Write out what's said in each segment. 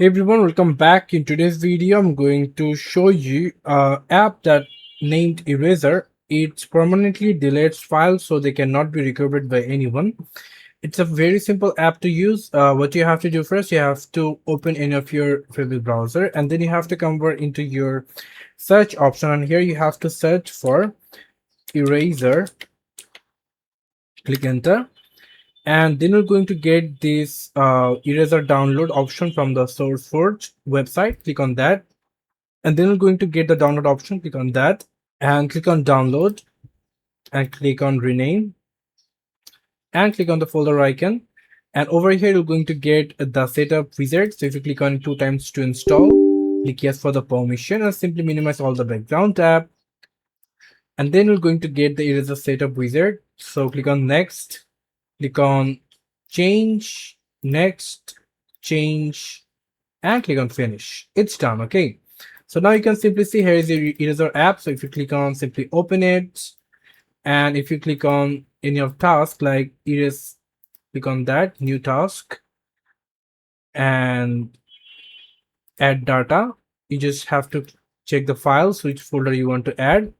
Hey everyone, welcome back. In today's video, I'm going to show you a app that named Eraser. It permanently deletes files so they cannot be recovered by anyone. It's a very simple app to use. What you have to do first, you have to open any of your favorite browser, and then you have to convert into your search option. And here you have to search for Eraser. Click enter, and then you're going to get this Eraser download option from the SourceForge website. Click on that, and then we're going to get the download option. Click on that and click on download and click on rename and click on the folder icon, and over here you're going to get the setup wizard. So if you click on it 2 times to install, click yes for the permission and simply minimize all the background tab, and then we're going to get the eraser setup wizard. So click on next, click on change, next, change, and click on finish. It's done. Okay, so now you can simply see here is the eraser app. So if you click on, simply open it, and if you click on any of task like erase, click on that new task and add data. You just have to check the files which folder you want to add.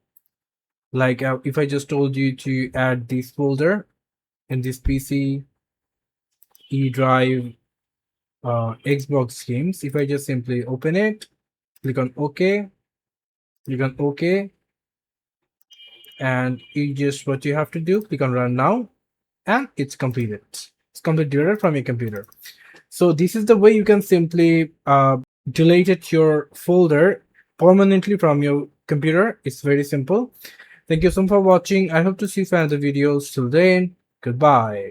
Like if I just told you to add this folder in this PC, E drive, Xbox games, if I just simply open it, click on OK, click on OK, and you just what you have to do, click on run now, and it's completed. It's completed from your computer. So this is the way you can simply delete your folder permanently from your computer. It's very simple. Thank you so much for watching. I hope to see you in other videos. Till then, goodbye.